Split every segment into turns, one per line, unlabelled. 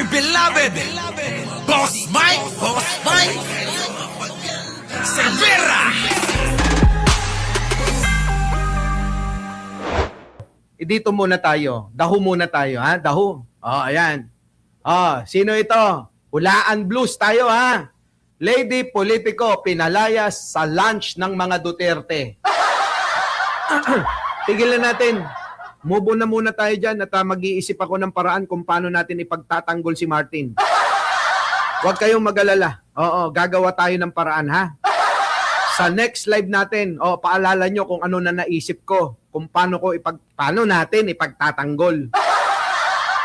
beloved Boss Mike Cervera.
Dito muna tayo. Daho muna tayo, ha? Daho. Oh, ayan. Oh, sino ito? Hulaan Blues tayo, ha? Lady Politico pinalayas sa lunch ng mga Duterte. Tigilan natin. Move on na muna tayo dyan at mag-iisip ako ng paraan kung paano natin ipagtatanggol si Martin. Huwag kayong mag-alala. Oo, gagawa tayo ng paraan, ha? Sa next live natin, paalala nyo kung ano na naisip ko, kung paano natin ipagtatanggol.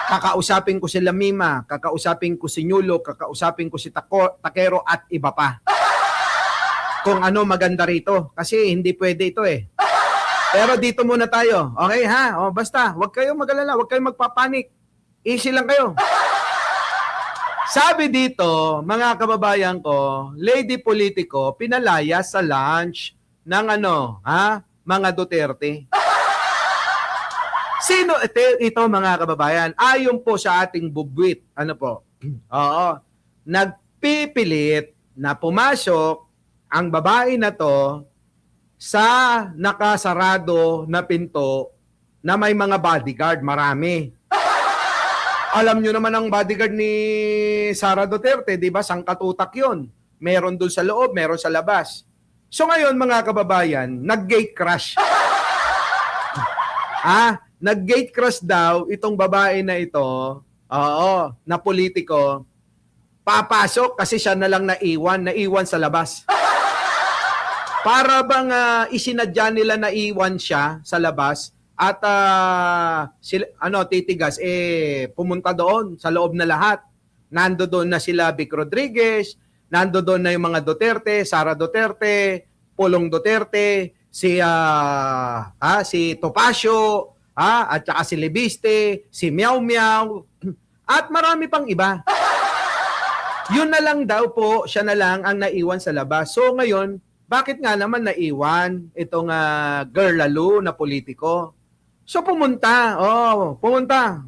Kakausapin ko si Lamima, kakausapin ko si Nyulo, kakausapin ko si Takero at iba pa. Kung ano maganda rito. Kasi hindi pwede ito eh. Pero dito muna tayo. Okay ha? Basta, huwag kayong mag-alala, huwag kayong magpapanik. Easy lang kayo. Sabi dito, mga kababayan ko, Lady Politico pinalaya sa lunch ng mga Duterte. Sino ito mga kababayan? Ayon po sa ating bubwit, nagpipilit na pumasok ang babae na to sa nakasarado na pinto na may mga bodyguard, marami. Alam nyo naman ang bodyguard ni Sara Duterte, di ba? Sangkatutak yun. Meron dun sa loob, meron sa labas. So ngayon, mga kababayan, nag-gate crash. Nag-gate crash daw itong babae na ito, na politiko, papasok kasi siya na lang naiwan sa labas. Para bang isinadya nila naiwan siya sa labas at titigas pumunta doon sa loob na lahat. Nando doon na sila Vic Rodriguez, nando doon na yung mga Duterte, Sara Duterte, Pulong Duterte, si Topacio, at saka si Libiste, si Miao Miao, at marami pang iba. Yun na lang daw po, siya na lang ang naiwan sa labas. So ngayon, bakit nga naman naiwan itong girl lalo na politiko? So pumunta,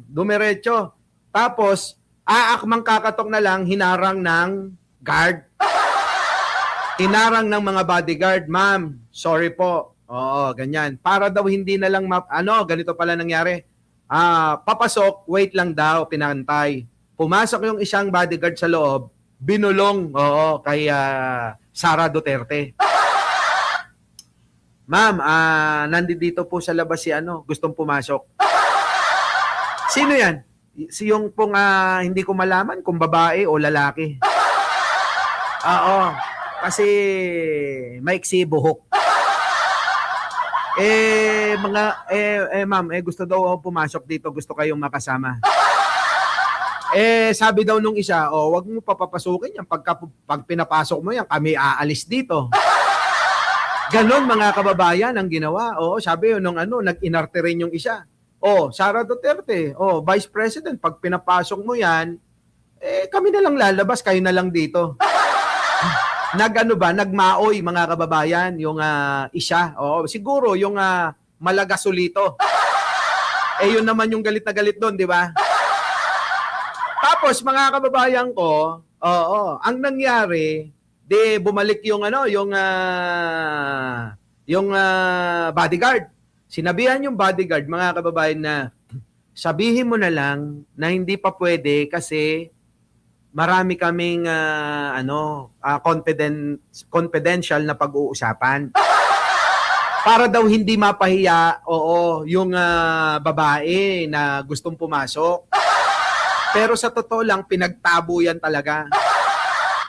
dumiretso. Tapos, aakmang kakatok na lang, hinarang ng guard. Hinarang ng mga bodyguard, ma'am, sorry po. Ganyan. Para daw hindi na lang, ganito pala nangyari. Papasok, wait lang daw, pinantay. Pumasok yung isang bodyguard sa loob, binulong, kay Sara Duterte. Ma'am, nandito po sa labas si gustong pumasok. Sino yan? Yung pong hindi ko malaman kung babae o lalaki. Kasi maiksi buhok. Ma'am, gusto daw pumasok dito, gusto kayong makasama. Sabi daw nung isa, wag mo papapasukin yan. Pag pinapasok mo yan, kami aalis dito. Ganon mga kababayan ang ginawa. Sabi nung nag-inarte rin yung isa. Sara Duterte, Vice President, pag pinapasok mo yan, kami na lang lalabas, kayo na lang dito. Nagmaoy mga kababayan yung isa. Siguro yung malagasolito. Yun naman yung galit na galit doon, di ba? Tapos mga kababayan ko, ang nangyari, bumalik yung bodyguard. Sinabihan yung bodyguard, mga kababayan, na sabihin mo na lang na hindi pa pwede kasi marami kaming confidential na pag-uusapan. Para daw hindi mapahiya, yung babae na gustong pumasok. Pero sa totoo lang, pinagtabo yan talaga.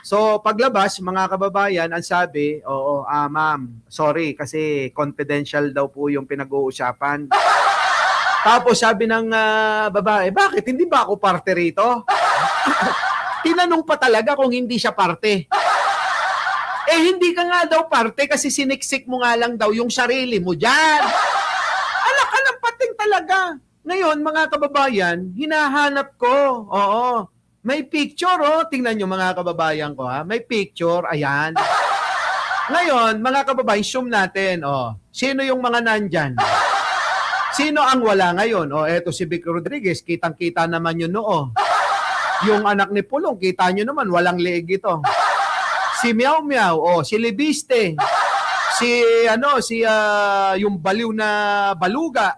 So, paglabas, mga kababayan, ang sabi, ma'am, sorry, kasi confidential daw po yung pinag-uusapan. Tapos sabi ng babae, bakit? Hindi ba ako parte rito? Tinanong pa talaga kung hindi siya parte. Hindi ka nga daw parte kasi siniksik mo nga lang daw yung sarili mo dyan. Alak ka ng pating talaga. Ngayon, mga kababayan, hinahanap ko. May picture, tingnan nyo mga kababayan ko, may picture, ayan. Ngayon, mga kababayan, zoom natin, sino yung mga nandyan? Sino ang wala ngayon? Eto si Vic Rodriguez, kitang-kita naman yun Yung anak ni Pulong, kita nyo naman, walang leeg ito. Si Meow Meow, si Libiste, yung baliw na baluga.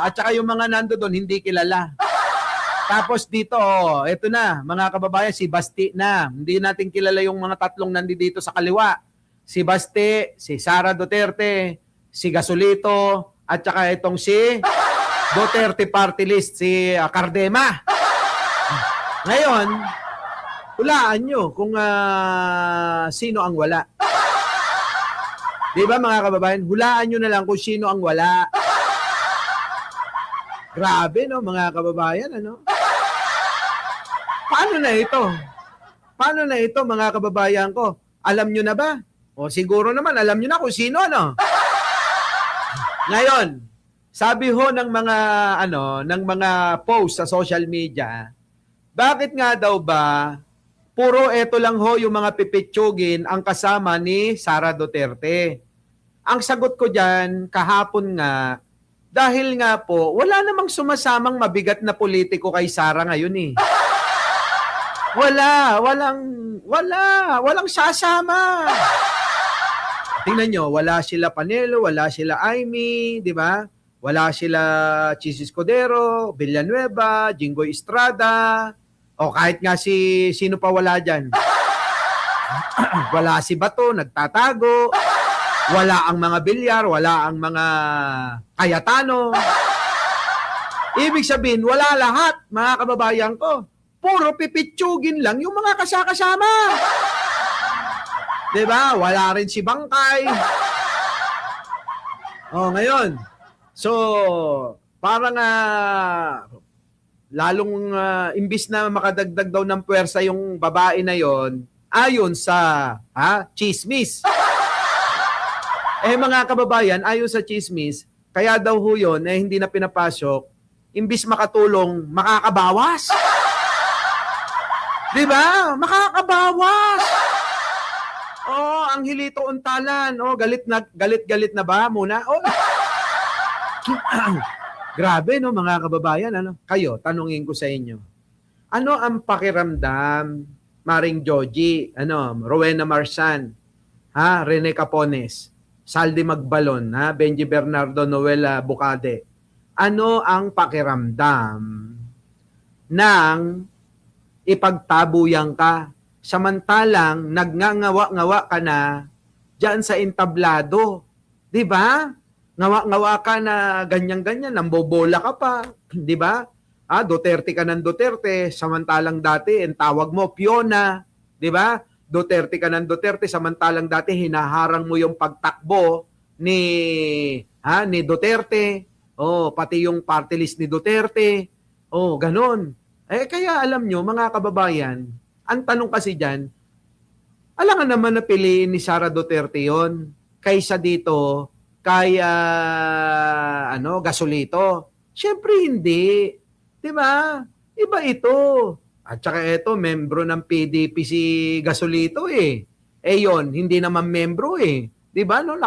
At saka yung mga nando doon, hindi kilala. Tapos dito, eto na, mga kababayan, si Basti na. Hindi natin kilala yung mga tatlong nandito sa kaliwa. Si Basti, si Sara Duterte, si Gasolito, at saka itong si Duterte Party List, si Cardema. Ngayon, hulaan nyo kung sino ang wala. Di ba mga kababayan? Hulaan nyo na lang kung sino ang wala. Grabe, no, mga kababayan, ano? Paano na ito? Paano na ito, mga kababayan ko? Alam nyo na ba? Siguro naman, alam nyo na kung sino, ano? Ngayon, sabi ho ng mga post sa social media, bakit nga daw ba puro eto lang ho yung mga pipitsugin ang kasama ni Sara Duterte? Ang sagot ko diyan kahapon nga, dahil nga po, wala namang sumasamang mabigat na politiko kay Sara ngayon eh. Walang sasama. Tingnan nyo, wala sila Panelo, wala sila Aimee, di ba? Wala sila Chis Escudero, Villanueva, Jinggoy Estrada, o kahit nga sino pa wala dyan. Wala si Bato, nagtatago, wala ang mga Bilyar, wala ang mga Cayetano. Ibig sabihin, wala lahat, mga kababayan ko. Puro pipitsugin lang yung mga kasakasama. Diba? Wala rin si Bangkay. Ngayon. So, parang lalong imbis na makadagdag daw ng puwersa yung babae na yon, ayon sa chismis. Mga kababayan, ayon sa chismis, kaya daw ho yun, hindi na pinapasok, imbis makatulong, makakabawas. Diba? Makakabawas. Ang hilito untalan. Galit na ba muna? Grabe, no, mga kababayan. Kayo, tanungin ko sa inyo. Ano ang pakiramdam, Maring Joji, Rowena Marsan, Rene Capones, Saldi Magbalon, Benji Bernardo, Noela Bucade. Ano ang pakiramdam ng ipagtabuyang ka samantalang nagngangawa-ngawa ka na diyan sa entablado? 'Di ba? Ngawa-ngawa ka na ganyan-ganyan, nambobola ka pa, 'di ba? Duterte ka ng Duterte, samantalang dati ang tawag mo Fiona, 'di ba? Duterte ka ng Duterte, samantalang dati hinaharang mo yung pagtakbo ni Duterte. Pati yung party list ni Duterte. Ganon. Kaya alam nyo, mga kababayan, ang tanong kasi dyan, alangan naman na piliin ni Sara Duterte yon kaysa dito kay Gasolito. Siyempre hindi. Diba? Iba ito. At saka ito, membro ng PDP si Gasolito eh. Yon, hindi naman membro eh. Diba? No?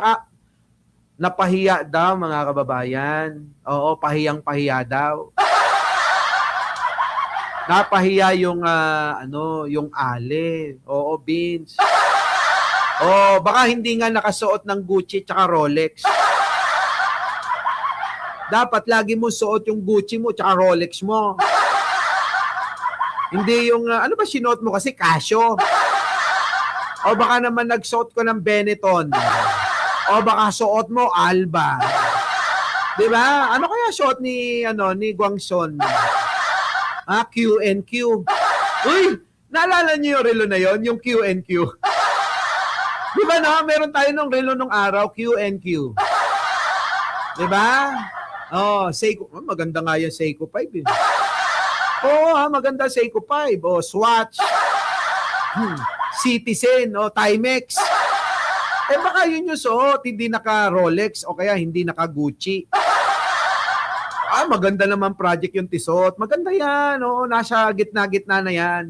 Napahiya daw, mga kababayan. Oo, pahiyang-pahiya daw. Napahiya yung yung Ale. Oo, Beans. Baka hindi nga nakasuot ng Gucci tsaka Rolex. Dapat lagi mo suot yung Gucci mo tsaka Rolex mo. Hindi yung ano ba sinuot mo kasi Casio. Baka naman nagsuot ko ng Benetton. Baka suot mo Alba. 'Di ba? Ano kaya suot ni Guangson? Q&Q. Uy, naalala niyo yung relo na yon, yung Q&Q. Di ba na, meron tayo ng relo nung araw, Q&Q. Di ba? Seiko. Maganda nga yung Seiko 5 eh. Maganda Seiko 5. Swatch. Citizen. Timex. Baka yun yung suot, hindi naka Rolex o kaya hindi naka Gucci. Maganda naman project yung Tissot. Maganda yan. Nasa gitna-gitna na yan.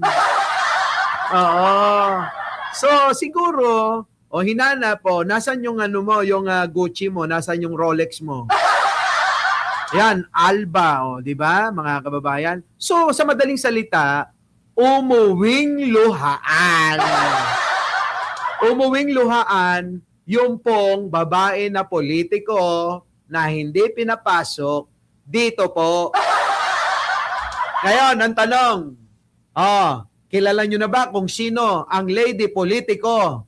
So, siguro, hinanap po, nasan yung yung Gucci mo, nasan yung Rolex mo? Yan, Alba, o, di ba, mga kababayan? So, sa madaling salita, umuwing luhaan. Umuwing luhaan, yung pong babae na politiko na hindi pinapasok dito po. Ngayon, ang tanong, kilala nyo na ba kung sino ang lady politiko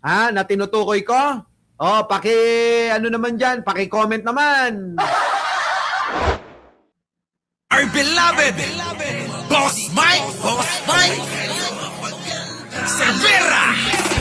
na tinutukoy ko? Ano naman dyan, paki-comment naman.
Our beloved Boss Mike Cervera.